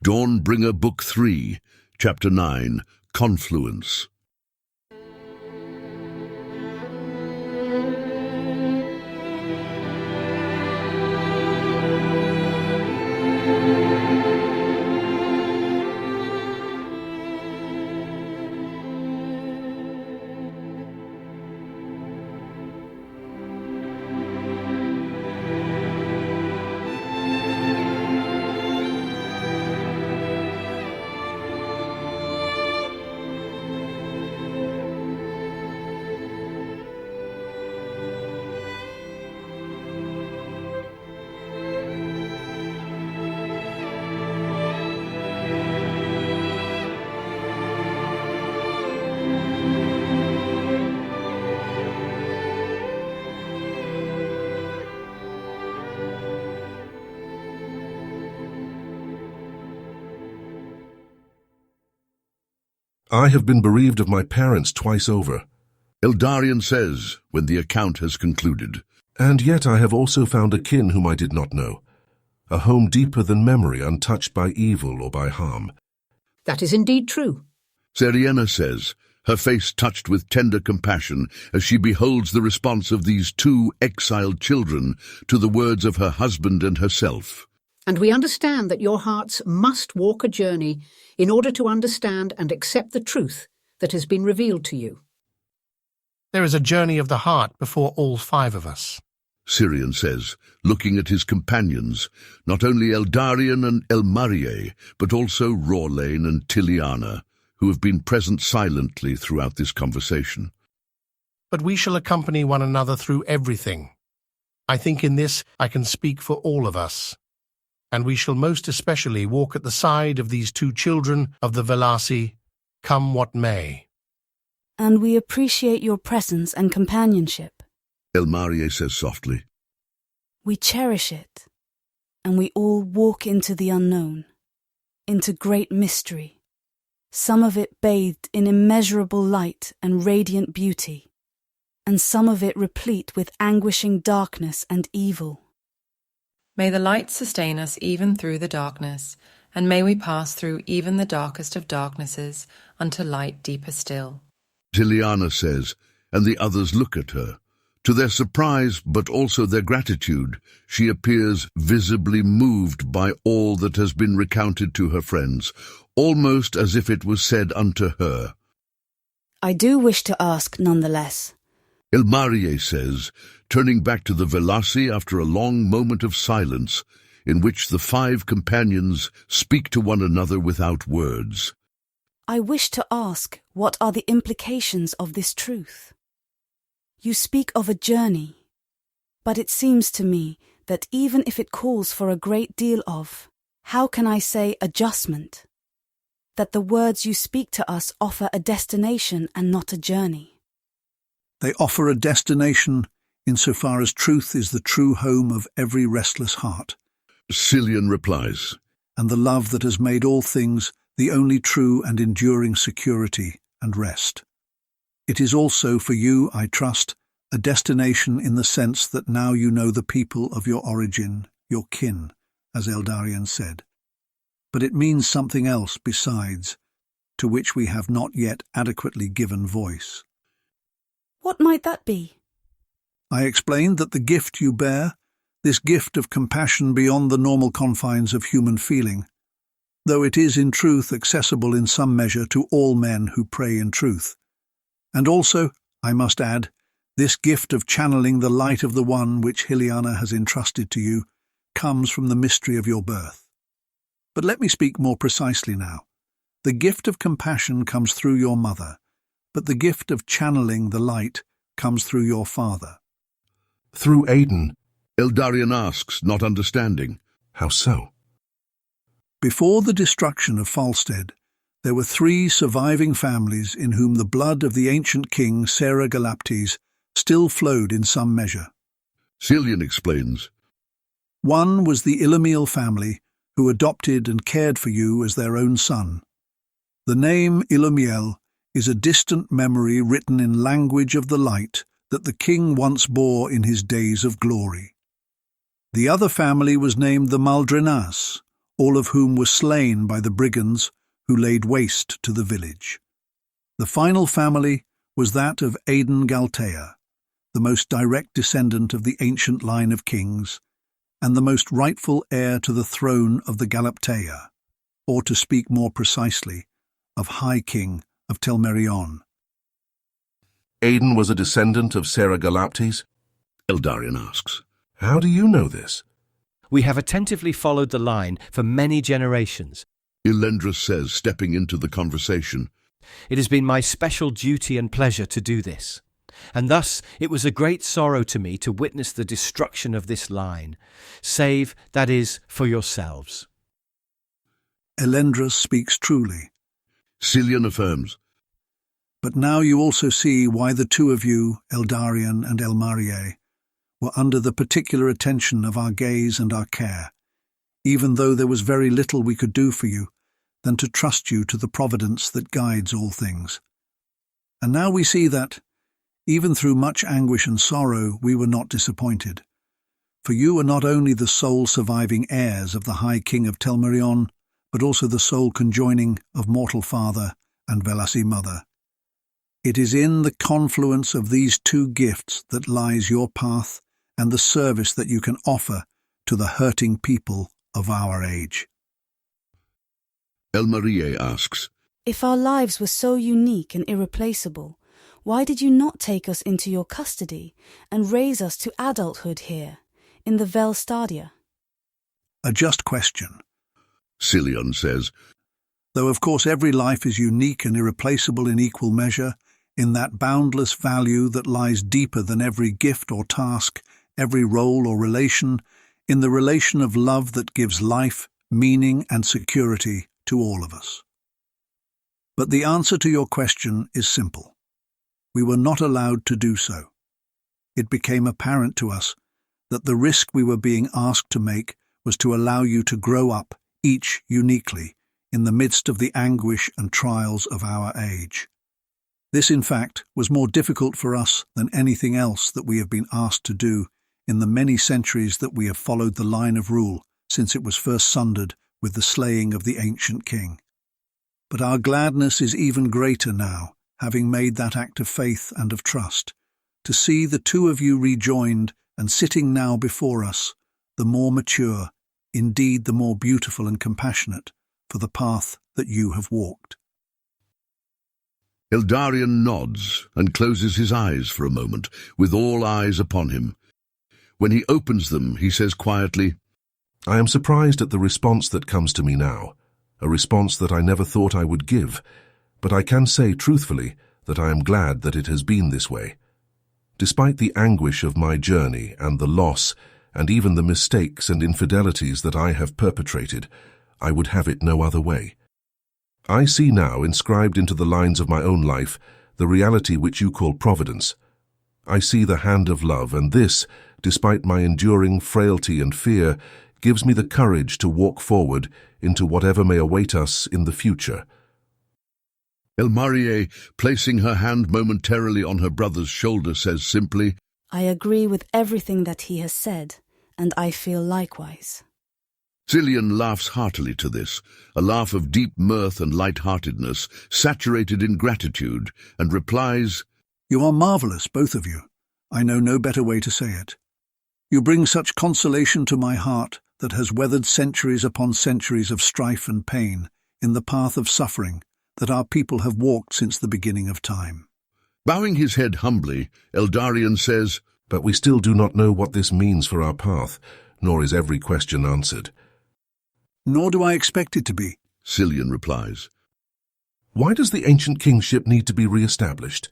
Dawnbringer Book 3, Chapter 9, Confluence. I have been bereaved of my parents twice over. Eldarion says, when the account has concluded. And yet I have also found a kin whom I did not know, a home deeper than memory, untouched by evil or by harm. That is indeed true. Seriena says, her face touched with tender compassion as she beholds the response of these two exiled children to the words of her husband and herself. And we understand that your hearts must walk a journey in order to understand and accept the truth that has been revealed to you. There is a journey of the heart before all five of us. Sirion says, looking at his companions, not only Eldarion and Elmarie, but also Rawlane and Tiliana, who have been present silently throughout this conversation. But we shall accompany one another through everything. I think in this I can speak for all of us. And we shall most especially walk at the side of these two children of the Velasi, come what may. And we appreciate your presence and companionship. Elmarie says softly. We cherish it, and we all walk into the unknown, into great mystery, some of it bathed in immeasurable light and radiant beauty, and some of it replete with anguishing darkness and evil. May the light sustain us even through the darkness, and may we pass through even the darkest of darknesses unto light deeper still. Tiliana says, and the others look at her. To their surprise, but also their gratitude, she appears visibly moved by all that has been recounted to her friends, almost as if it was said unto her. I do wish to ask nonetheless. Elmarie says, turning back to the Velasi after a long moment of silence, in which the five companions speak to one another without words. I wish to ask, what are the implications of this truth? You speak of a journey, but it seems to me that even if it calls for a great deal of, how can I say adjustment? That the words you speak to us offer a destination and not a journey. They offer a destination insofar as truth is the true home of every restless heart. Cillian replies, and the love that has made all things the only true and enduring security and rest. It is also for you, I trust, a destination in the sense that now you know the people of your origin, your kin, as Eldarion said. But it means something else besides, to which we have not yet adequately given voice. What might that be? I explained that the gift you bear, this gift of compassion beyond the normal confines of human feeling, though it is in truth accessible in some measure to all men who pray in truth. And also, I must add, this gift of channeling the light of the One which Hiliana has entrusted to you comes from the mystery of your birth. But let me speak more precisely now. The gift of compassion comes through your mother, but the gift of channeling the light comes through your father. Through Aidan. Eldarion asks, not understanding. How so? Before the destruction of Falstead, there were 3 surviving families in whom the blood of the ancient king Sarah Galaptes still flowed in some measure. Cillian explains. One was the Illumiel family, who adopted and cared for you as their own son. The name Illumiel is a distant memory written in language of the light that the king once bore in his days of glory. The other family was named the Maldrenas, all of whom were slain by the brigands who laid waste to the village. The final family was that of Aden Galtea, the most direct descendant of the ancient line of kings, and the most rightful heir to the throne of the Galaptea, or to speak more precisely, of High King of Telmerion. Aden was a descendant of Sarah Galaptes? Eldarion asks. How do you know this? We have attentively followed the line for many generations. Elendris says, stepping into the conversation. It has been my special duty and pleasure to do this, and thus it was a great sorrow to me to witness the destruction of this line, save, that is, for yourselves. Elendris speaks truly. Cillian affirms. But now you also see why the two of you, Eldarion and Elmarie, were under the particular attention of our gaze and our care, even though there was very little we could do for you than to trust you to the providence that guides all things. And now we see that, even through much anguish and sorrow, we were not disappointed. For you are not only the sole surviving heirs of the High King of Telmerion, but also the sole conjoining of Mortal Father and Velasi Mother. It is in the confluence of these two gifts that lies your path and the service that you can offer to the hurting people of our age. Elmarie asks. If our lives were so unique and irreplaceable, why did you not take us into your custody and raise us to adulthood here, in the Vel Stadia? A just question. Cillian says. Though of course every life is unique and irreplaceable in equal measure, in that boundless value that lies deeper than every gift or task, every role or relation, in the relation of love that gives life, meaning and security to all of us. But the answer to your question is simple. We were not allowed to do so. It became apparent to us that the risk we were being asked to make was to allow you to grow up, each uniquely, in the midst of the anguish and trials of our age. This, in fact, was more difficult for us than anything else that we have been asked to do in the many centuries that we have followed the line of rule since it was first sundered with the slaying of the ancient king. But our gladness is even greater now, having made that act of faith and of trust, to see the two of you rejoined and sitting now before us, the more mature, indeed the more beautiful and compassionate, for the path that you have walked. Eldarion nods and closes his eyes for a moment, with all eyes upon him. When he opens them, he says quietly, I am surprised at the response that comes to me now, a response that I never thought I would give, but I can say truthfully that I am glad that it has been this way. Despite the anguish of my journey and the loss, and even the mistakes and infidelities that I have perpetrated, I would have it no other way. I see now, inscribed into the lines of my own life, the reality which you call providence. I see the hand of love, and this, despite my enduring frailty and fear, gives me the courage to walk forward into whatever may await us in the future. Elmarie, placing her hand momentarily on her brother's shoulder, says simply, I agree with everything that he has said, and I feel likewise. Cillian laughs heartily to this, a laugh of deep mirth and light-heartedness, saturated in gratitude, and replies, You are marvellous, both of you. I know no better way to say it. You bring such consolation to my heart that has weathered centuries upon centuries of strife and pain in the path of suffering that our people have walked since the beginning of time. Bowing his head humbly, Eldarion says, But we still do not know what this means for our path, nor is every question answered. Nor do I expect it to be, Cillian replies. Why does the ancient kingship need to be re-established?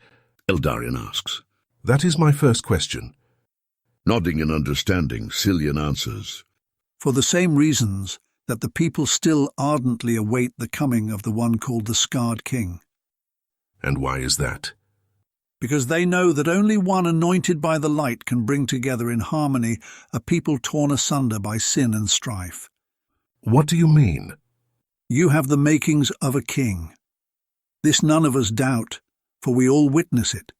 Eldarion asks. That is my first question. Nodding in understanding, Cillian answers. For the same reasons that the people still ardently await the coming of the one called the Scarred King. And why is that? Because they know that only one anointed by the light can bring together in harmony a people torn asunder by sin and strife. What do you mean? You have the makings of a king. This none of us doubt, for we all witness it.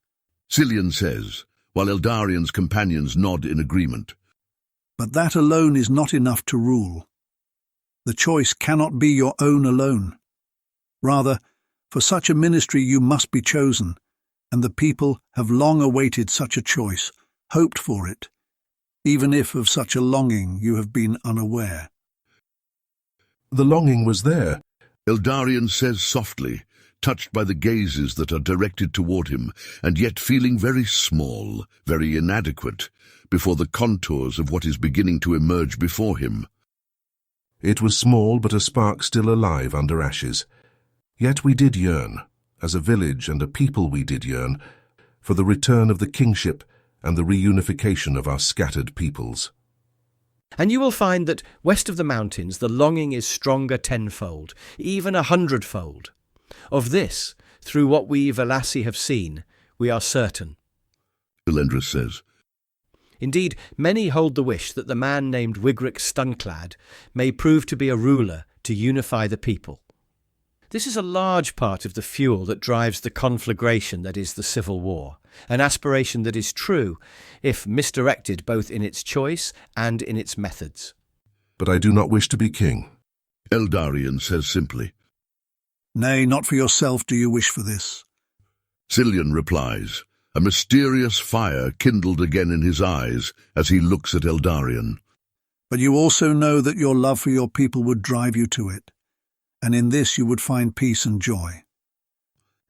Cillian says, while Eldarion's companions nod in agreement. But that alone is not enough to rule. The choice cannot be your own alone. Rather, for such a ministry you must be chosen, and the people have long awaited such a choice, hoped for it, even if of such a longing you have been unaware. The longing was there. Eldarion says softly, touched by the gazes that are directed toward him, and yet feeling very small, very inadequate, before the contours of what is beginning to emerge before him. It was small, but a spark still alive under ashes. Yet we did yearn, as a village and a people we did yearn, for the return of the kingship and the reunification of our scattered peoples. And you will find that west of the mountains the longing is stronger tenfold, even 100-fold. Of this, through what we Velassi have seen, we are certain. Elendris says. Indeed, many hold the wish that the man named Wigric Stunclad may prove to be a ruler to unify the people. This is a large part of the fuel that drives the conflagration that is the civil war, an aspiration that is true, if misdirected both in its choice and in its methods. But I do not wish to be king. Eldarion says simply. Nay, not for yourself do you wish for this. Cillian replies, a mysterious fire kindled again in his eyes as he looks at Eldarion. But you also know that your love for your people would drive you to it, and in this you would find peace and joy.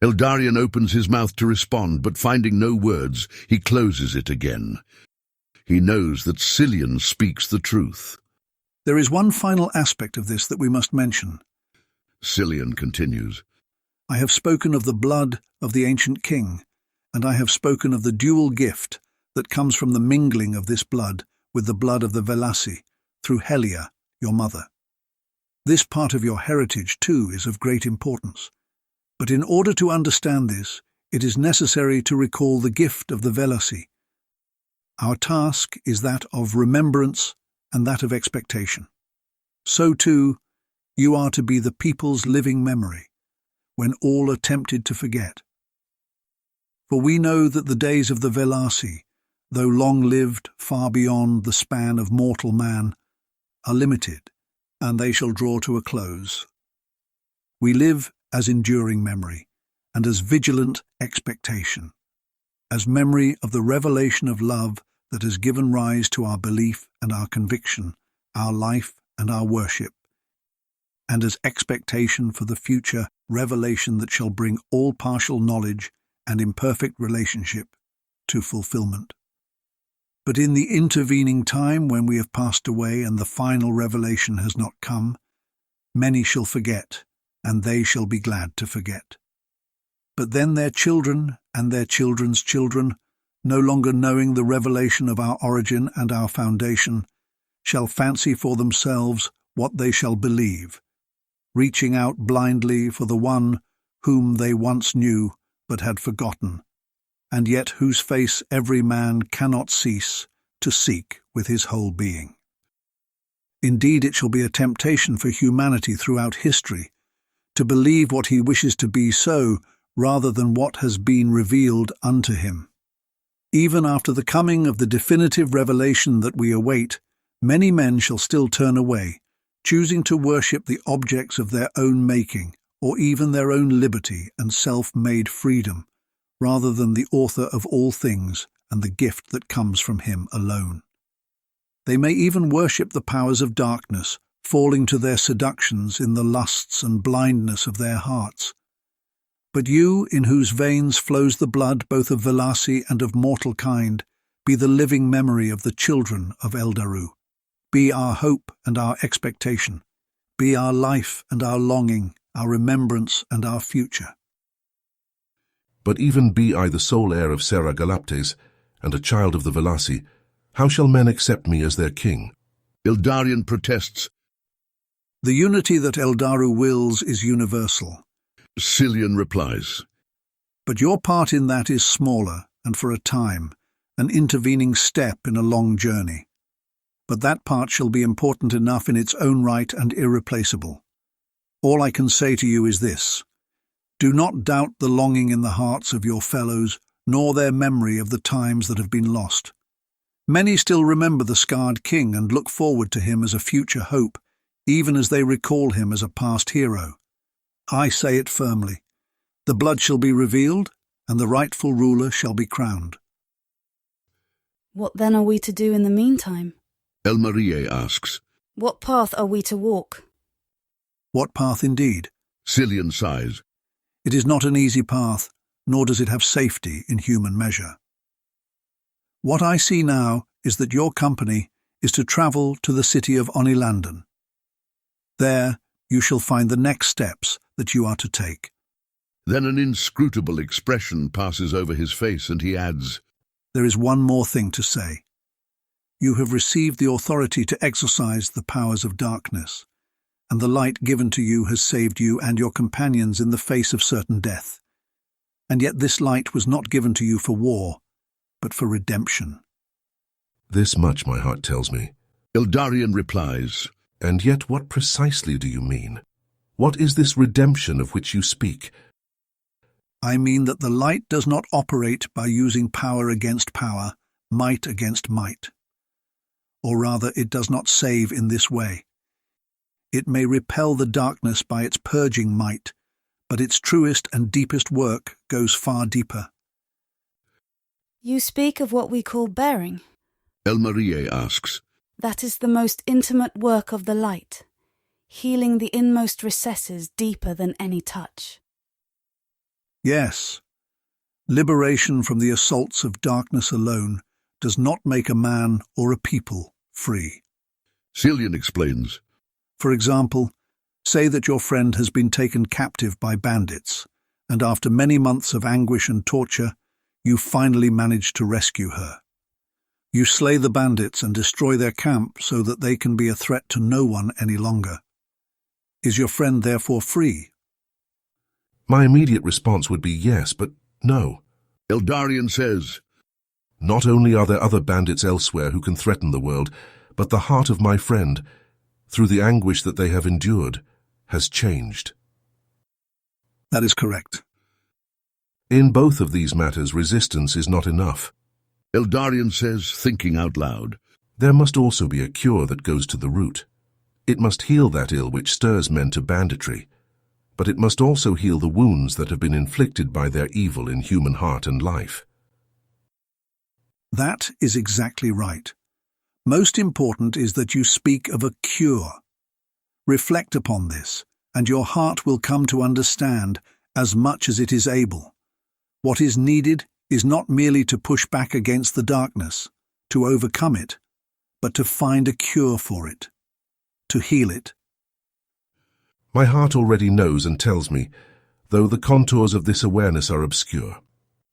Eldarion opens his mouth to respond, but finding no words, he closes it again. He knows that Cillian speaks the truth. There is one final aspect of this that we must mention. Cillian continues. I have spoken of the blood of the ancient king, and I have spoken of the dual gift that comes from the mingling of this blood with the blood of the Velassi, through Helia, your mother. This part of your heritage, too, is of great importance. But in order to understand this, it is necessary to recall the gift of the Velassi. Our task is that of remembrance and that of expectation. So, too, you are to be the people's living memory, when all are tempted to forget. For we know that the days of the Velassi, though long-lived far beyond the span of mortal man, are limited, and they shall draw to a close. We live as enduring memory, and as vigilant expectation, as memory of the revelation of love that has given rise to our belief and our conviction, our life and our worship, and as expectation for the future revelation that shall bring all partial knowledge and imperfect relationship to fulfillment. But in the intervening time when we have passed away and the final revelation has not come, many shall forget, and they shall be glad to forget. But then their children and their children's children, no longer knowing the revelation of our origin and our foundation, shall fancy for themselves what they shall believe, reaching out blindly for the one whom they once knew but had forgotten, and yet whose face every man cannot cease to seek with his whole being. Indeed, it shall be a temptation for humanity throughout history to believe what he wishes to be so, rather than what has been revealed unto him. Even after the coming of the definitive revelation that we await, many men shall still turn away, choosing to worship the objects of their own making, or even their own liberty and self-made freedom, rather than the author of all things and the gift that comes from him alone. They may even worship the powers of darkness, falling to their seductions in the lusts and blindness of their hearts. But you, in whose veins flows the blood both of Velassi and of mortal kind, be the living memory of the children of Eldaru. Be our hope and our expectation. Be our life and our longing, our remembrance and our future. But even be I the sole heir of Serra Galaptes, and a child of the Velassi, how shall men accept me as their king? Eldarion protests. The unity that Eldaru wills is universal. Cillian replies. But your part in that is smaller, and for a time, an intervening step in a long journey. But that part shall be important enough in its own right and irreplaceable. All I can say to you is this: do not doubt the longing in the hearts of your fellows, nor their memory of the times that have been lost. Many still remember the scarred king and look forward to him as a future hope, even as they recall him as a past hero. I say it firmly. The blood shall be revealed, and the rightful ruler shall be crowned. What then are we to do in the meantime? Elmarie asks. What path are we to walk? What path indeed? Cillian sighs. It is not an easy path, nor does it have safety in human measure. What I see now is that your company is to travel to the city of Onilandon. There you shall find the next steps that you are to take. Then an inscrutable expression passes over his face, and he adds, There is one more thing to say. You have received the authority to exorcise the powers of darkness, and the light given to you has saved you and your companions in the face of certain death. And yet this light was not given to you for war, but for redemption. This much my heart tells me. Eldarion replies, And yet what precisely do you mean? What is this redemption of which you speak? I mean that the light does not operate by using power against power, might against might. Or rather, it does not save in this way. It may repel the darkness by its purging might, but its truest and deepest work goes far deeper. You speak of what we call bearing. Elmarie asks. That is the most intimate work of the light, healing the inmost recesses deeper than any touch. Yes, liberation from the assaults of darkness alone does not make a man or a people free. Cillian explains. For example, say that your friend has been taken captive by bandits, and after many months of anguish and torture, you finally manage to rescue her. You slay the bandits and destroy their camp so that they can be a threat to no one any longer. Is your friend therefore free? My immediate response would be yes, but no. Eldarion says, Not only are there other bandits elsewhere who can threaten the world, but the heart of my friend, through the anguish that they have endured, has changed. That is correct. In both of these matters, resistance is not enough. Eldarion says, thinking out loud, There must also be a cure that goes to the root. It must heal that ill which stirs men to banditry, but it must also heal the wounds that have been inflicted by their evil in human heart and life. That is exactly right. Most important is that you speak of a cure. Reflect upon this, and your heart will come to understand, as much as it is able. What is needed is not merely to push back against the darkness, to overcome it, but to find a cure for it, to heal it. My heart already knows and tells me, though the contours of this awareness are obscure.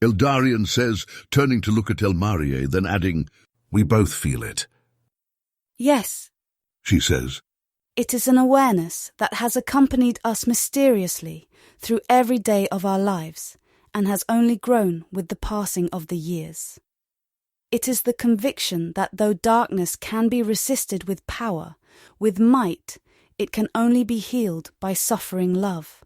Eldarion says, turning to look at Elmarie, then adding, We both feel it. Yes, she says. it is an awareness that has accompanied us mysteriously through every day of our lives, and has only grown with the passing of the years. It is the conviction that though darkness can be resisted with power, with might, it can only be healed by suffering love.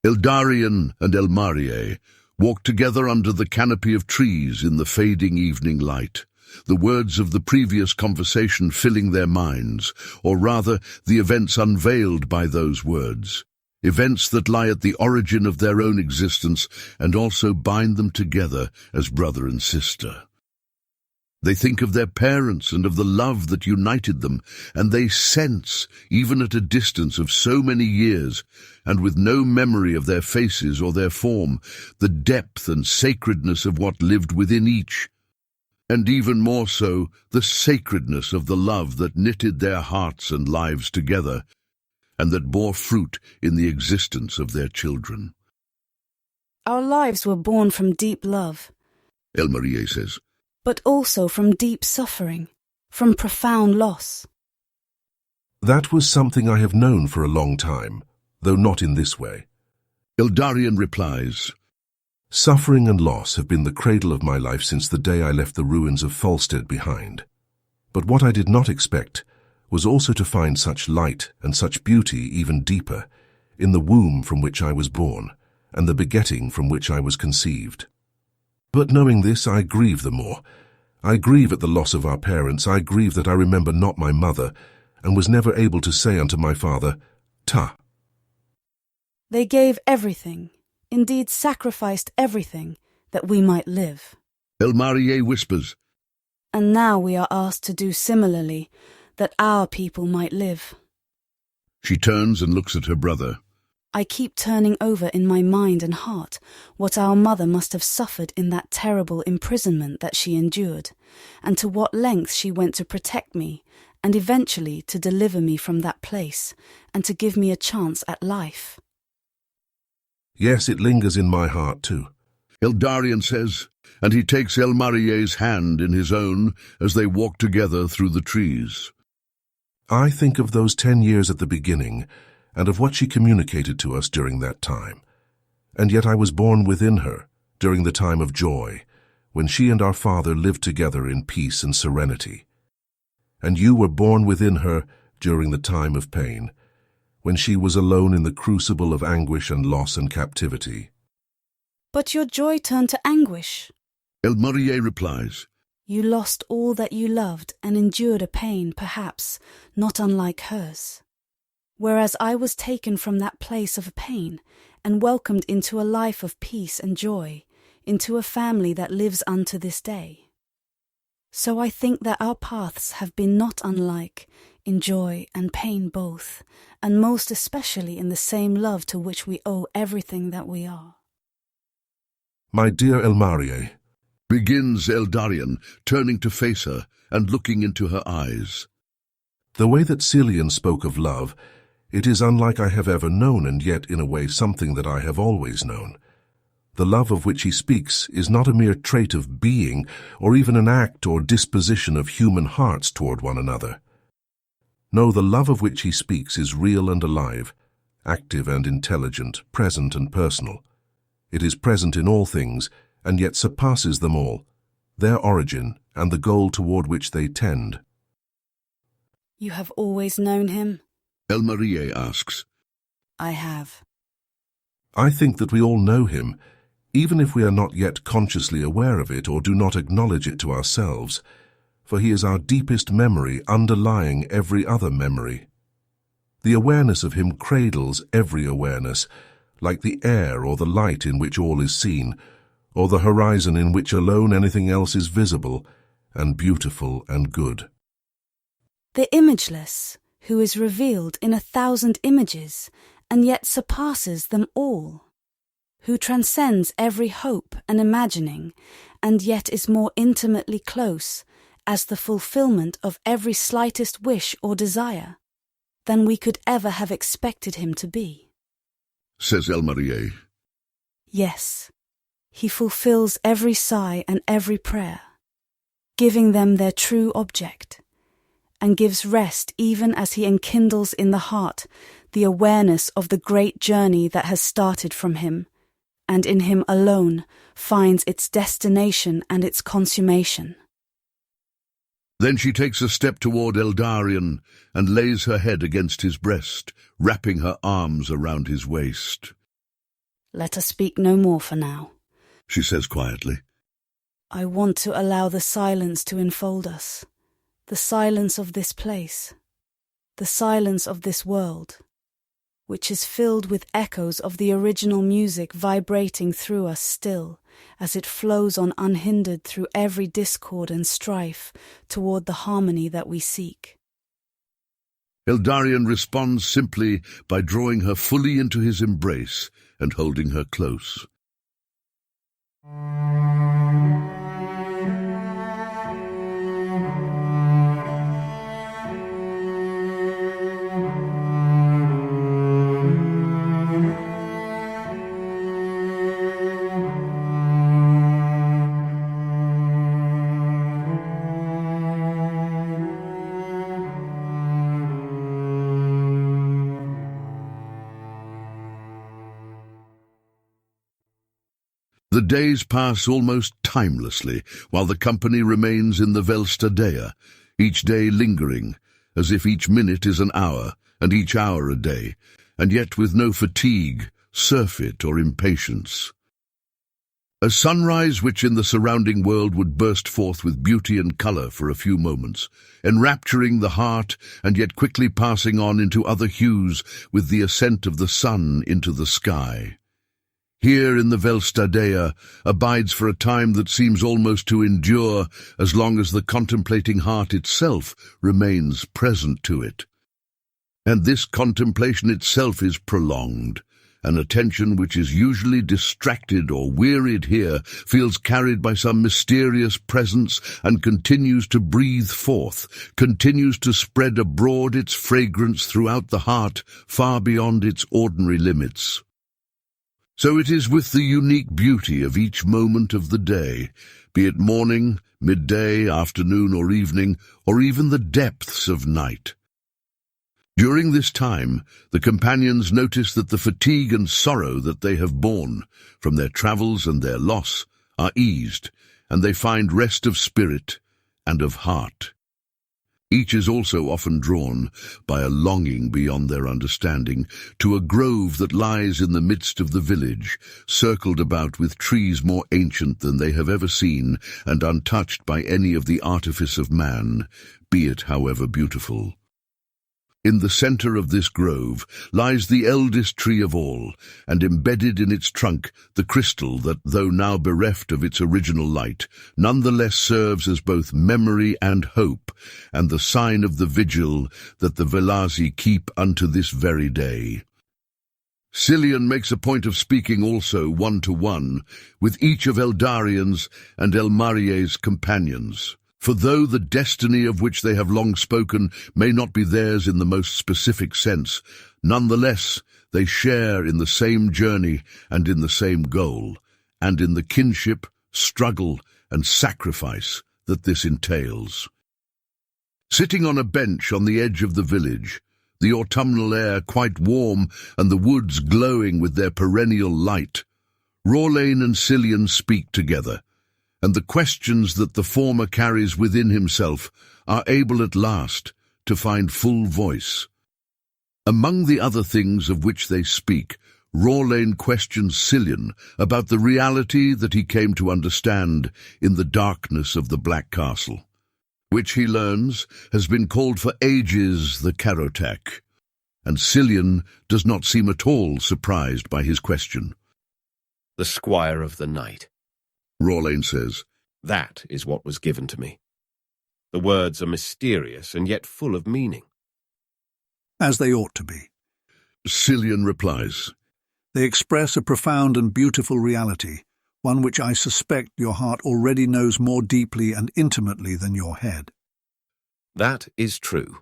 Eldarion and Elmarie walked together under the canopy of trees in the fading evening light, the words of the previous conversation filling their minds, or rather the events unveiled by those words, events that lie at the origin of their own existence and also bind them together as brother and sister. They think of their parents and of the love that united them, and they sense, even at a distance of so many years, and with no memory of their faces or their form, the depth and sacredness of what lived within each, and even more so, the sacredness of the love that knitted their hearts and lives together, and that bore fruit in the existence of their children. Our lives were born from deep love, Elmarie says. but also from deep suffering, from profound loss. That was something I have known for a long time, though not in this way. Eldarion replies, Suffering and loss have been the cradle of my life since the day I left the ruins of Falstead behind. But what I did not expect was also to find such light and such beauty even deeper in the womb from which I was born and the begetting from which I was conceived. But knowing this, I grieve the more. I grieve at the loss of our parents. I grieve that I remember not my mother, and was never able to say unto my father, Ta. They gave everything, indeed sacrificed everything, that we might live. Elmarie whispers, And now we are asked to do similarly, that our people might live. She turns and looks at her brother. I keep turning over in my mind and heart what our mother must have suffered in that terrible imprisonment that she endured, and to what lengths she went to protect me, and eventually to deliver me from that place, and to give me a chance at life. Yes, it lingers in my heart too. Eldarion says, and he takes Elmarie's hand in his own as they walk together through the trees. I think of those 10 years at the beginning, and of what she communicated to us during that time. And yet I was born within her, during the time of joy, when she and our father lived together in peace and serenity. And you were born within her during the time of pain, when she was alone in the crucible of anguish and loss and captivity. But your joy turned to anguish. Elmarie replies, You lost all that you loved and endured a pain, perhaps, not unlike hers. Whereas I was taken from that place of pain and welcomed into a life of peace and joy, into a family that lives unto this day. So I think that our paths have been not unlike, in joy and pain both, and most especially in the same love to which we owe everything that we are. My dear Elmarie, begins Eldarion, turning to face her and looking into her eyes. the way that Cillian spoke of love, it is unlike I have ever known, and yet in a way something that I have always known. The love of which he speaks is not a mere trait of being, or even an act or disposition of human hearts toward one another. No, the love of which he speaks is real and alive, active and intelligent, present and personal. It is present in all things, and yet surpasses them all, their origin and the goal toward which they tend. You have always known him? Elmarie asks. I have. I think that we all know him, even if we are not yet consciously aware of it or do not acknowledge it to ourselves, for he is our deepest memory underlying every other memory. The awareness of him cradles every awareness, like the air or the light in which all is seen, or the horizon in which alone anything else is visible and beautiful and good. The imageless, who is revealed in 1,000 images, and yet surpasses them all, who transcends every hope and imagining, and yet is more intimately close, as the fulfillment of every slightest wish or desire, than we could ever have expected him to be. Says Elmarie. Yes, he fulfills every sigh and every prayer, giving them their true object, and gives rest even as he enkindles in the heart the awareness of the great journey that has started from him, and in him alone finds its destination and its consummation. Then she takes a step toward Eldarion and lays her head against his breast, wrapping her arms around his waist. Let us speak no more for now, she says quietly. I want to allow the silence to enfold us, the silence of this place, the silence of this world, which is filled with echoes of the original music vibrating through us still, as it flows on unhindered through every discord and strife toward the harmony that we seek. Eldarion responds simply by drawing her fully into his embrace and holding her close. The days pass almost timelessly, while the company remains in the Velstadea, each day lingering, as if each minute is an hour, and each hour a day, and yet with no fatigue, surfeit, or impatience. A sunrise which in the surrounding world would burst forth with beauty and colour for a few moments, enrapturing the heart and yet quickly passing on into other hues with the ascent of the sun into the sky. Here in the Velstadea abides for a time that seems almost to endure as long as the contemplating heart itself remains present to it. And this contemplation itself is prolonged. An attention which is usually distracted or wearied here feels carried by some mysterious presence and continues to breathe forth, continues to spread abroad its fragrance throughout the heart, far beyond its ordinary limits. So it is with the unique beauty of each moment of the day, be it morning, midday, afternoon or evening, or even the depths of night. During this time, the companions notice that the fatigue and sorrow that they have borne from their travels and their loss are eased, and they find rest of spirit and of heart. Each is also often drawn by a longing beyond their understanding to a grove that lies in the midst of the village, circled about with trees more ancient than they have ever seen and untouched by any of the artifice of man, be it however beautiful. In the centre of this grove lies the eldest tree of all, and embedded in its trunk the crystal that, though now bereft of its original light, nonetheless serves as both memory and hope, and the sign of the vigil that the Velasi keep unto this very day. Cillian makes a point of speaking also one-to-one with each of Eldarion's and Elmarier's companions. For though the destiny of which they have long spoken may not be theirs in the most specific sense, nonetheless they share in the same journey and in the same goal, and in the kinship, struggle, and sacrifice that this entails. Sitting on a bench on the edge of the village, the autumnal air quite warm and the woods glowing with their perennial light, Rorlane and Cillian speak together, and the questions that the former carries within himself are able at last to find full voice. Among the other things of which they speak, Rorlane questions Cillian about the reality that he came to understand in the darkness of the Black Castle, which he learns has been called for ages the Karotek, and Cillian does not seem at all surprised by his question. The Squire of the Night, Rorlane says. That is what was given to me. The words are mysterious and yet full of meaning. As they ought to be. Cillian replies. They express a profound and beautiful reality, one which I suspect your heart already knows more deeply and intimately than your head. That is true.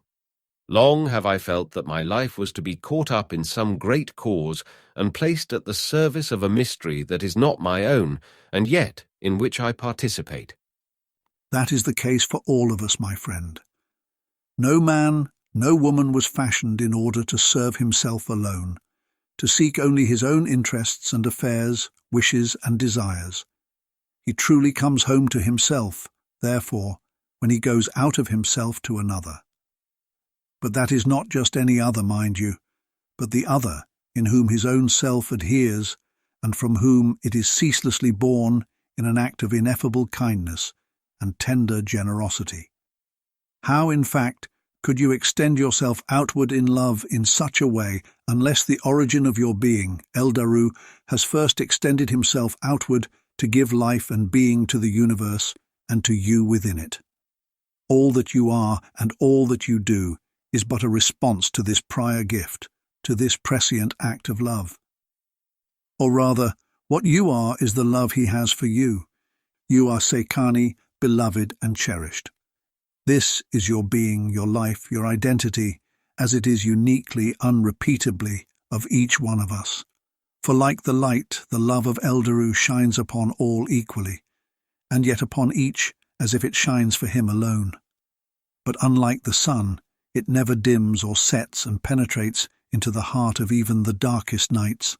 Long have I felt that my life was to be caught up in some great cause and placed at the service of a mystery that is not my own, and yet in which I participate. That is the case for all of us, my friend. No man, no woman was fashioned in order to serve himself alone, to seek only his own interests and affairs, wishes and desires. He truly comes home to himself, therefore, when he goes out of himself to another. But that is not just any other, mind you, but the other in whom his own self adheres and from whom it is ceaselessly born in an act of ineffable kindness and tender generosity. How, in fact, could you extend yourself outward in love in such a way unless the origin of your being, Eldaru, has first extended himself outward to give life and being to the universe and to you within it? All that you are and all that you do is but a response to this prior gift, to this prescient act of love. Or rather, what you are is the love he has for you. You are Sekani, beloved and cherished. This is your being, your life, your identity, as it is uniquely, unrepeatably, of each one of us. For like the light, the love of Eldaru shines upon all equally, and yet upon each as if it shines for him alone. But unlike the sun, it never dims or sets and penetrates into the heart of even the darkest nights.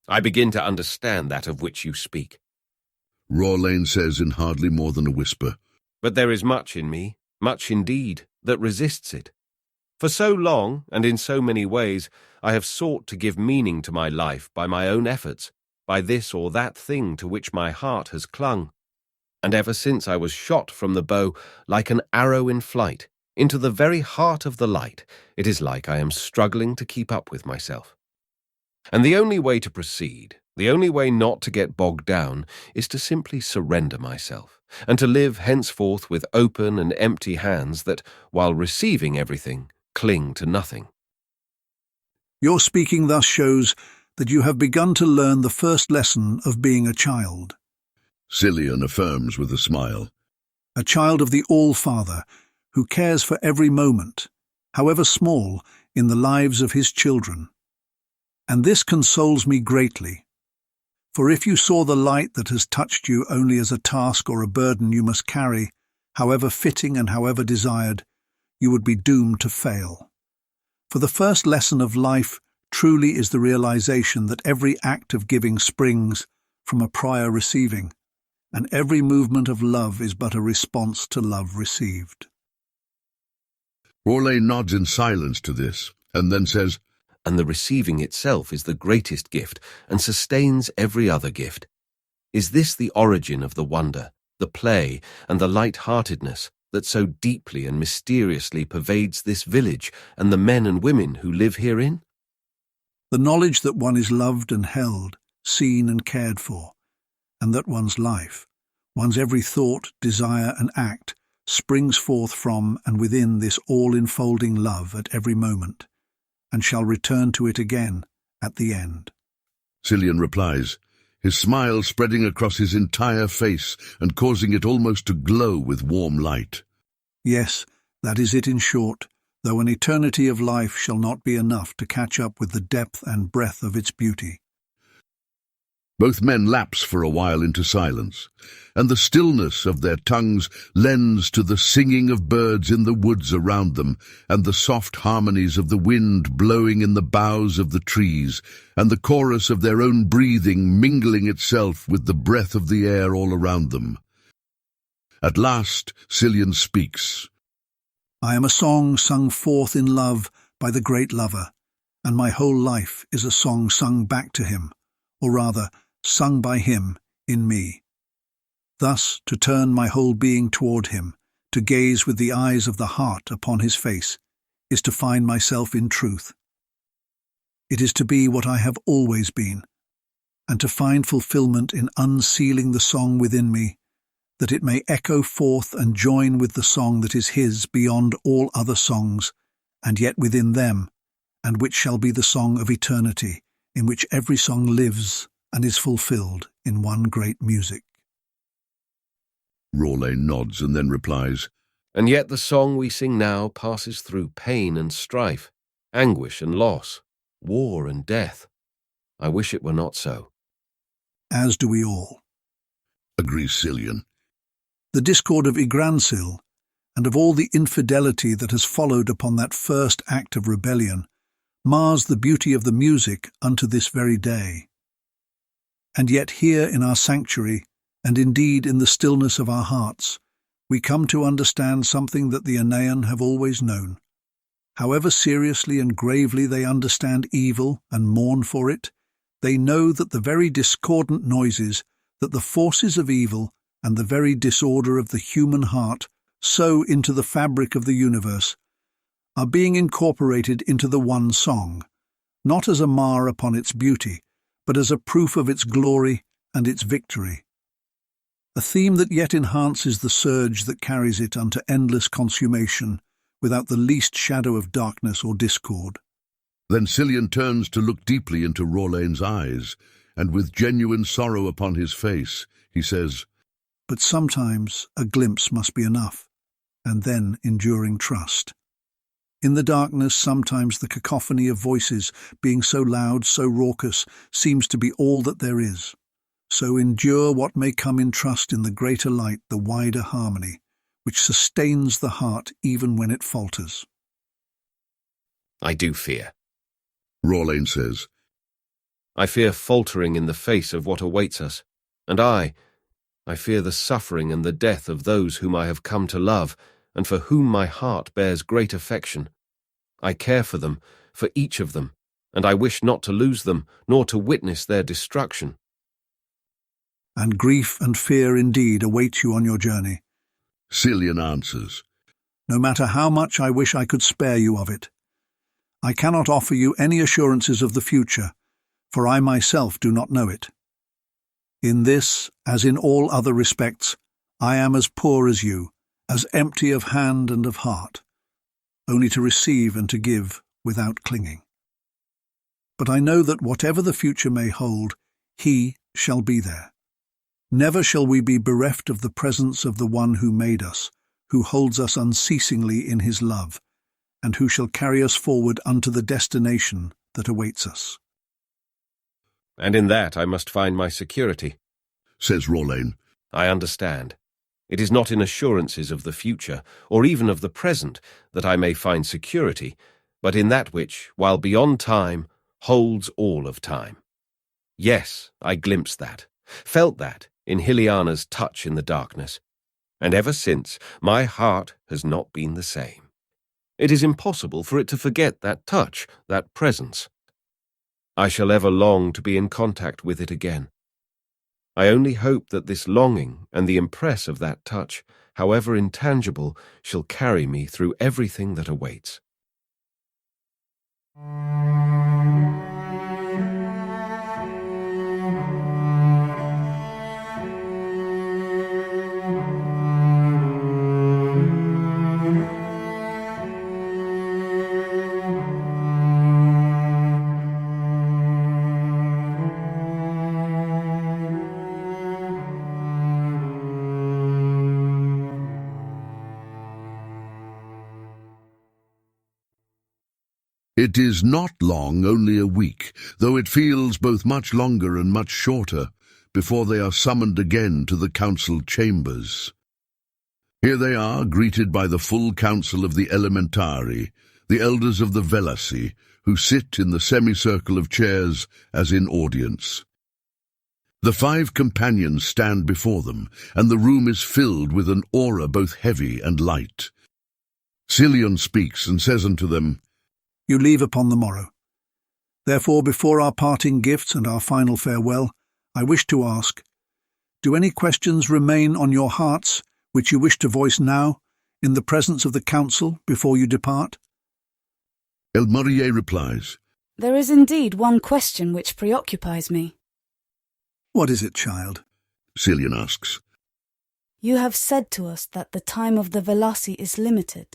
I begin to understand that of which you speak. Rawlane says in hardly more than a whisper. But there is much in me, much indeed, that resists it. For so long, and in so many ways, I have sought to give meaning to my life by my own efforts, by this or that thing to which my heart has clung. And ever since I was shot from the bow, like an arrow in flight, into the very heart of the light, it is like I am struggling to keep up with myself. And the only way to proceed, the only way not to get bogged down, is to simply surrender myself, and to live henceforth with open and empty hands that, while receiving everything, cling to nothing. Your speaking thus shows that you have begun to learn the first lesson of being a child. Cillian affirms with a smile. A child of the All-Father, who cares for every moment, however small, in the lives of his children. And this consoles me greatly. For if you saw the light that has touched you only as a task or a burden you must carry, however fitting and however desired, you would be doomed to fail. For the first lesson of life truly is the realization that every act of giving springs from a prior receiving, and every movement of love is but a response to love received. Rawlane nods in silence to this, and then says, And the receiving itself is the greatest gift, and sustains every other gift. Is this the origin of the wonder, the play, and the light-heartedness that so deeply and mysteriously pervades this village and the men and women who live herein? The knowledge that one is loved and held, seen and cared for, and that one's life, one's every thought, desire and act, springs forth from and within this all-enfolding love at every moment, and shall return to it again at the end. Cillian replies, his smile spreading across his entire face and causing it almost to glow with warm light. Yes, that is it in short, though an eternity of life shall not be enough to catch up with the depth and breadth of its beauty. Both men lapse for a while into silence, and the stillness of their tongues lends to the singing of birds in the woods around them, and the soft harmonies of the wind blowing in the boughs of the trees, and the chorus of their own breathing mingling itself with the breath of the air all around them. At last, Cillian speaks. I am a song sung forth in love by the great lover, and my whole life is a song sung back to him, or rather, sung by him in me. Thus, to turn my whole being toward him, to gaze with the eyes of the heart upon his face, is to find myself in truth. It is to be what I have always been, and to find fulfillment in unsealing the song within me, that it may echo forth and join with the song that is his beyond all other songs, and yet within them, and which shall be the song of eternity, in which every song lives and is fulfilled in one great music. Rawlane nods and then replies, And yet the song we sing now passes through pain and strife, anguish and loss, war and death. I wish it were not so. As do we all. agrees Cillian. The discord of Yggdrasil, and of all the infidelity that has followed upon that first act of rebellion, mars the beauty of the music unto this very day. And yet here in our sanctuary, and indeed in the stillness of our hearts, we come to understand something that the Anean have always known. However seriously and gravely they understand evil and mourn for it, they know that the very discordant noises, that the forces of evil and the very disorder of the human heart sow into the fabric of the universe, are being incorporated into the one song, not as a mar upon its beauty, but as a proof of its glory and its victory. A theme that yet enhances the surge that carries it unto endless consummation, without the least shadow of darkness or discord. Then Cillian turns to look deeply into Rawlane's eyes, and with genuine sorrow upon his face, he says, But sometimes a glimpse must be enough, and then enduring trust. In the darkness, sometimes the cacophony of voices, being so loud, so raucous, seems to be all that there is. So endure what may come in trust in the greater light, the wider harmony, which sustains the heart even when it falters. I do fear. Rawlane says, I fear faltering in the face of what awaits us, and I fear the suffering and the death of those whom I have come to love, and for whom my heart bears great affection. I care for them, for each of them, and I wish not to lose them, nor to witness their destruction. And grief and fear indeed await you on your journey. Cillian answers. No matter how much I wish I could spare you of it. I cannot offer you any assurances of the future, for I myself do not know it. In this, as in all other respects, I am as poor as you, as empty of hand and of heart, only to receive and to give without clinging. But I know that whatever the future may hold, he shall be there. Never shall we be bereft of the presence of the one who made us, who holds us unceasingly in his love, and who shall carry us forward unto the destination that awaits us. And in that I must find my security, says Rorlane. I understand. It is not in assurances of the future, or even of the present, that I may find security, but in that which, while beyond time, holds all of time. Yes, I glimpsed that, felt that, in Hyliana's touch in the darkness, and ever since my heart has not been the same. It is impossible for it to forget that touch, that presence. I shall ever long to be in contact with it again. I only hope that this longing and the impress of that touch, however intangible, shall carry me through everything that awaits. It is not long, only a week, though it feels both much longer and much shorter, before they are summoned again to the council chambers. Here they are, greeted by the full council of the Elementari, the elders of the Velassi, who sit in the semicircle of chairs as in audience. The 5 companions stand before them, and the room is filled with an aura both heavy and light. Cillian speaks and says unto them, You leave upon the morrow. Therefore, before our parting gifts and our final farewell, I wish to ask, do any questions remain on your hearts which you wish to voice now, in the presence of the council, before you depart? Elmerier replies, There is indeed one question which preoccupies me. What is it, child? Cillian asks. You have said to us that the time of the Velassi is limited,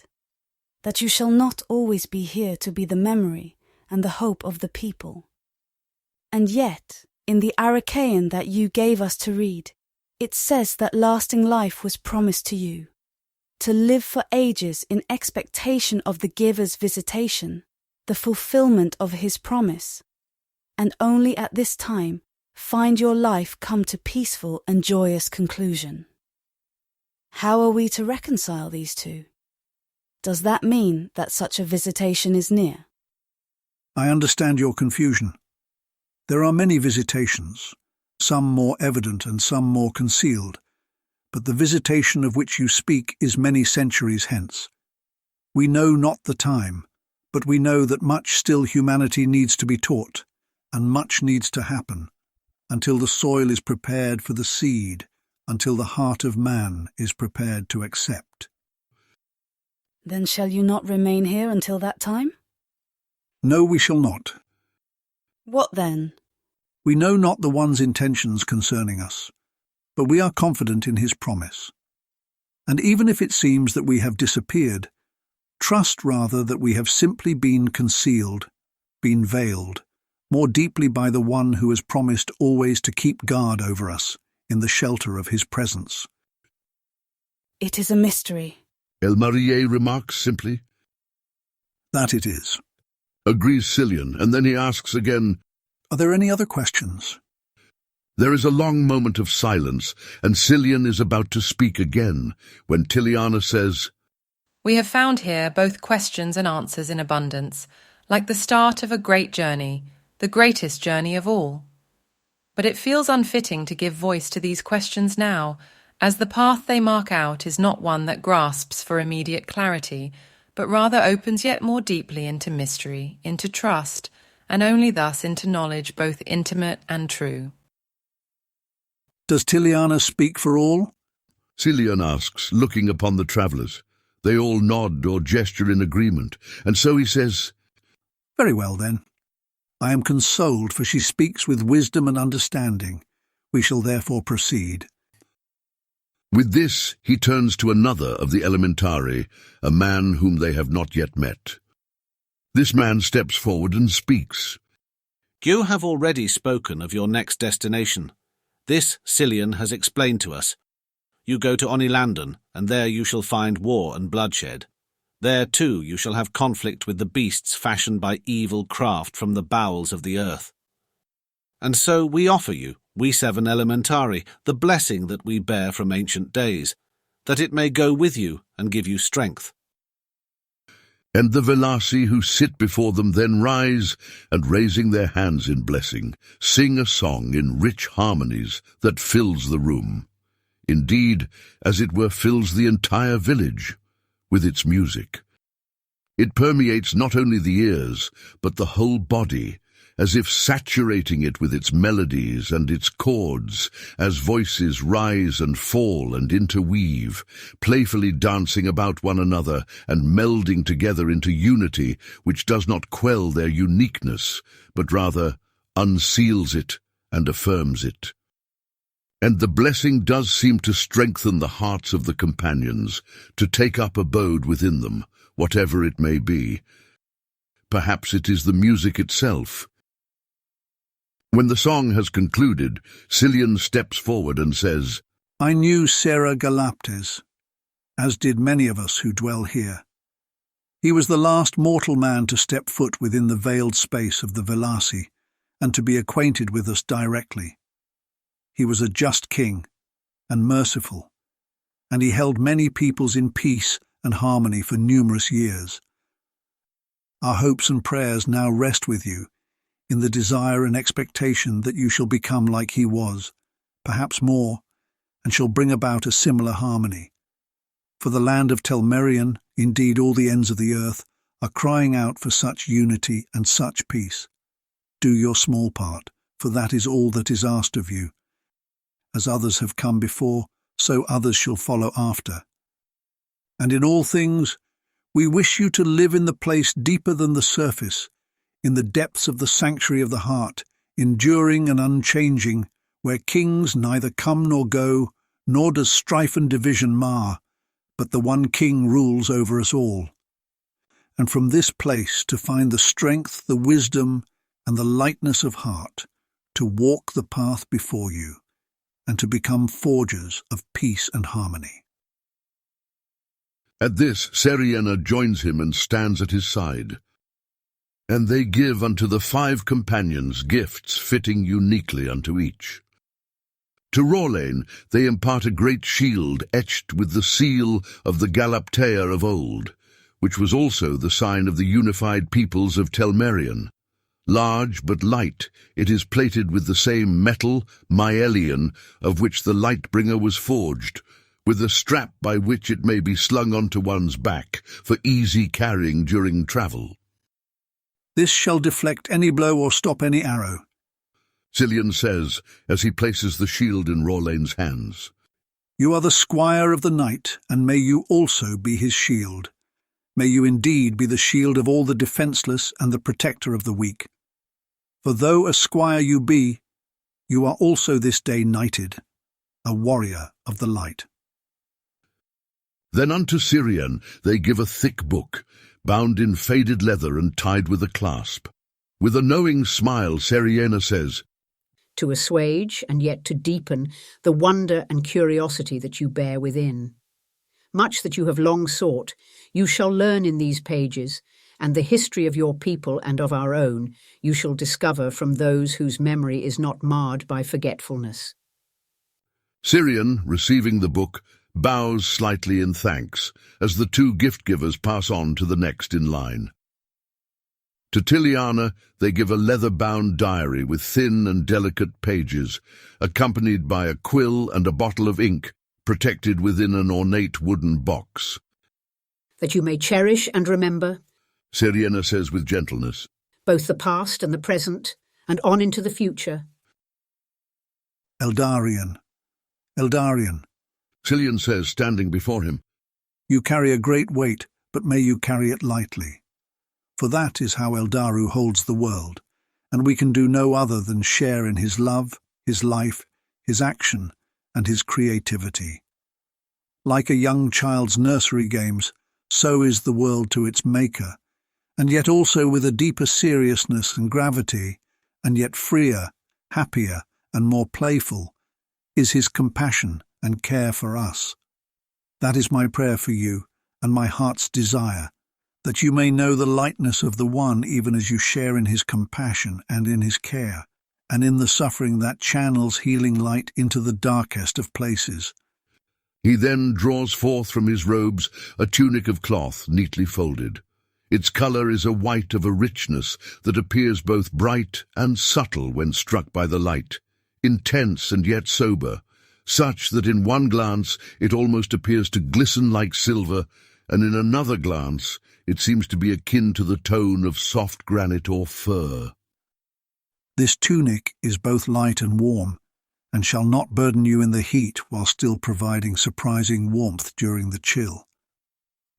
that you shall not always be here to be the memory and the hope of the people. And yet, in the Archaean that you gave us to read, it says that lasting life was promised to you, to live for ages in expectation of the giver's visitation, the fulfillment of his promise, and only at this time find your life come to peaceful and joyous conclusion. How are we to reconcile these two? Does that mean that such a visitation is near? I understand your confusion. There are many visitations, some more evident and some more concealed, but the visitation of which you speak is many centuries hence. We know not the time, but we know that much still humanity needs to be taught, and much needs to happen, until the soil is prepared for the seed, until the heart of man is prepared to accept. Then shall you not remain here until that time? No, we shall not. What then? We know not the one's intentions concerning us, but we are confident in his promise. And even if it seems that we have disappeared, trust rather that we have simply been concealed, been veiled, more deeply by the one who has promised always to keep guard over us in the shelter of his presence. It is a mystery. Elmerier remarks simply. That it is. Agrees Cillian, and then he asks again, Are there any other questions? There is a long moment of silence, and Cillian is about to speak again, when Hyliana says, We have found here both questions and answers in abundance, like the start of a great journey, the greatest journey of all. But it feels unfitting to give voice to these questions now, as the path they mark out is not one that grasps for immediate clarity, but rather opens yet more deeply into mystery, into trust, and only thus into knowledge both intimate and true. Does Tiliana speak for all? Cillian asks, looking upon the travellers. They all nod or gesture in agreement, and so he says, Very well, then. I am consoled, for she speaks with wisdom and understanding. We shall therefore proceed. With this, he turns to another of the elementari, a man whom they have not yet met. This man steps forward and speaks. You have already spoken of your next destination. This Cillian has explained to us. You go to Onilandon, and there you shall find war and bloodshed. There, too, you shall have conflict with the beasts fashioned by evil craft from the bowels of the earth. And so we offer you, we 7 elementari, the blessing that we bear from ancient days, that it may go with you and give you strength. And the Velasi who sit before them then rise, and raising their hands in blessing, sing a song in rich harmonies that fills the room. Indeed, as it were, fills the entire village with its music. It permeates not only the ears, but the whole body, as if saturating it with its melodies and its chords, as voices rise and fall and interweave, playfully dancing about one another and melding together into unity which does not quell their uniqueness, but rather unseals it and affirms it. And the blessing does seem to strengthen the hearts of the companions, to take up abode within them, whatever it may be. Perhaps it is the music itself. When the song has concluded, Cillian steps forward and says, I knew Sarah Galaptes, as did many of us who dwell here. He was the last mortal man to step foot within the veiled space of the Velasi, and to be acquainted with us directly. He was a just king, and merciful, and he held many peoples in peace and harmony for numerous years. Our hopes and prayers now rest with you, in the desire and expectation that you shall become like he was, perhaps more, and shall bring about a similar harmony. For the land of Telmerion, indeed all the ends of the earth, are crying out for such unity and such peace. Do your small part, for that is all that is asked of you. As others have come before, so others shall follow after. And in all things, we wish you to live in the place deeper than the surface, in the depths of the sanctuary of the heart, enduring and unchanging, where kings neither come nor go, nor does strife and division mar, but the one King rules over us all. And from this place to find the strength, the wisdom, and the lightness of heart, to walk the path before you, and to become forgers of peace and harmony. At this, Seriena joins him and stands at his side. And they give unto the 5 companions gifts fitting uniquely unto each. To Rorlane they impart a great shield etched with the seal of the Galaptea of old, which was also the sign of the unified peoples of Telmerion. Large but light, it is plated with the same metal, myelion, of which the Lightbringer was forged, with a strap by which it may be slung onto one's back for easy carrying during travel. This shall deflect any blow or stop any arrow, Cillian says, as he places the shield in Rorlane's hands. You are the squire of the knight, and may you also be his shield. May you indeed be the shield of all the defenceless and the protector of the weak. For though a squire you be, you are also this day knighted, a warrior of the light. Then unto Syrian they give a thick book, bound in faded leather and tied with a clasp. With a knowing smile, Seriena says, To assuage and yet to deepen the wonder and curiosity that you bear within. Much that you have long sought, you shall learn in these pages, and the history of your people and of our own you shall discover from those whose memory is not marred by forgetfulness. Syrian, receiving the book, bows slightly in thanks, as the 2 gift-givers pass on to the next in line. To Tiliana they give a leather-bound diary with thin and delicate pages, accompanied by a quill and a bottle of ink, protected within an ornate wooden box. That you may cherish and remember, Ciriena says with gentleness, both the past and the present, and on into the future. Eldarion, Eldarion, Cillian says, standing before him, you carry a great weight, but may you carry it lightly. For that is how Eldaru holds the world, and we can do no other than share in his love, his life, his action, and his creativity. Like a young child's nursery games, so is the world to its maker, and yet also with a deeper seriousness and gravity, and yet freer, happier, and more playful, is his compassion and care for us. That is my prayer for you, and my heart's desire, that you may know the lightness of the One even as you share in his compassion and in his care, and in the suffering that channels healing light into the darkest of places. He then draws forth from his robes a tunic of cloth neatly folded. Its colour is a white of a richness that appears both bright and subtle when struck by the light, intense and yet sober, such that in one glance it almost appears to glisten like silver, and in another glance it seems to be akin to the tone of soft granite or fur. This tunic is both light and warm, and shall not burden you in the heat while still providing surprising warmth during the chill.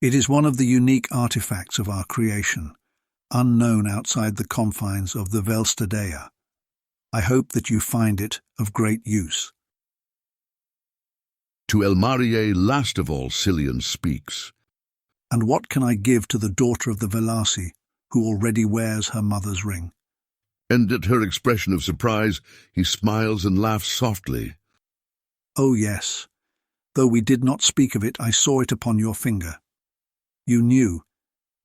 It is one of the unique artifacts of our creation, unknown outside the confines of the Velstadea. I hope that you find it of great use. To Elmarie last of all Cillian speaks. And what can I give to the daughter of the Velasi, who already wears her mother's ring? And at her expression of surprise, he smiles and laughs softly. Oh yes, though we did not speak of it, I saw it upon your finger. You knew,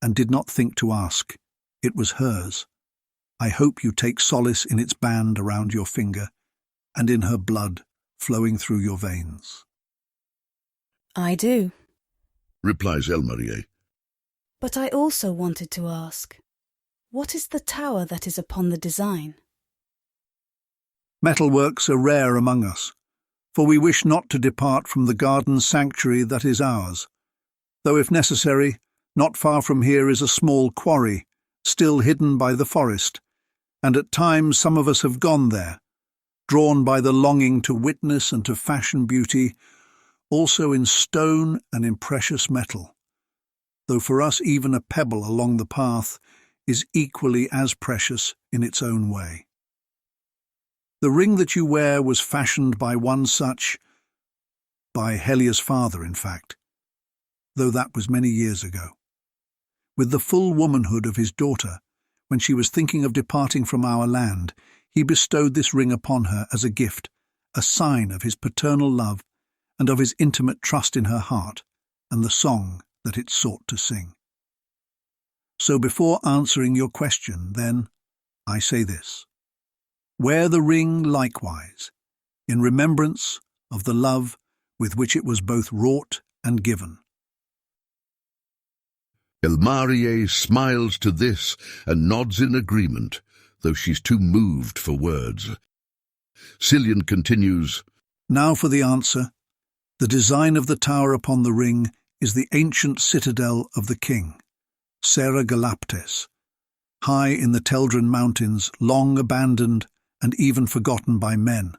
and did not think to ask. It was hers. I hope you take solace in its band around your finger, and in her blood flowing through your veins. I do. Replies Elmarie. But I also wanted to ask, what is the tower that is upon the design? Metalworks are rare among us, for we wish not to depart from the garden sanctuary that is ours, though if necessary, not far from here is a small quarry, still hidden by the forest, and at times some of us have gone there, drawn by the longing to witness and to fashion beauty, also in stone and in precious metal, though for us even a pebble along the path is equally as precious in its own way. The ring that you wear was fashioned by one such, by Helia's father, in fact, though that was many years ago. With the full womanhood of his daughter, when she was thinking of departing from our land, he bestowed this ring upon her as a gift, a sign of his paternal love and of his intimate trust in her heart and the song that it sought to sing. So before answering your question, then, I say this. Wear the ring likewise, in remembrance of the love with which it was both wrought and given. Elmarie smiles to this and nods in agreement, though she's too moved for words. Cillian continues, Now for the answer. The design of the tower upon the ring is the ancient citadel of the king, Serra Galaptes, high in the Teldran mountains, long abandoned and even forgotten by men,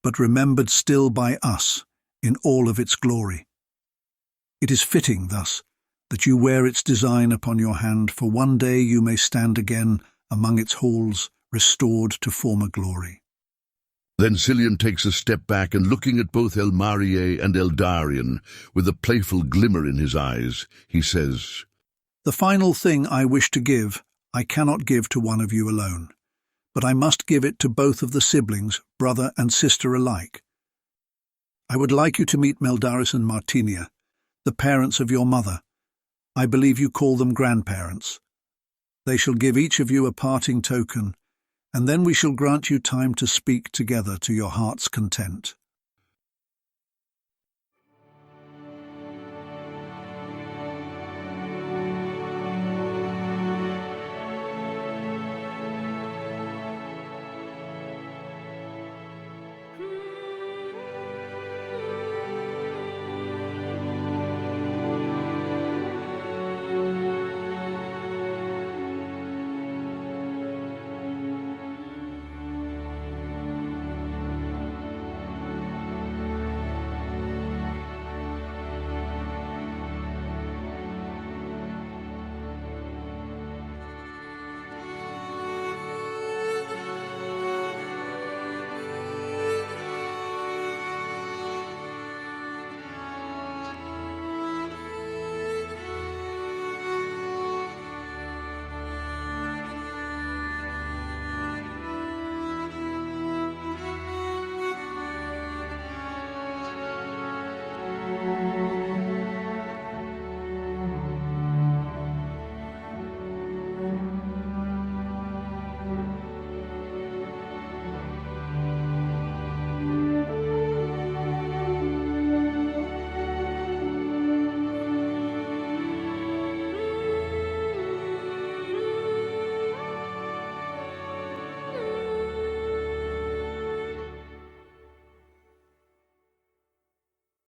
but remembered still by us in all of its glory. It is fitting, thus, that you wear its design upon your hand, for one day you may stand again among its halls, restored to former glory. Then Cillian takes a step back and, looking at both Elmarie and Eldarion with a playful glimmer in his eyes, he says, The final thing I wish to give, I cannot give to one of you alone, but I must give it to both of the siblings, brother and sister alike. I would like you to meet Meldaris and Martinia, the parents of your mother. I believe you call them grandparents. They shall give each of you a parting token, and then we shall grant you time to speak together to your heart's content.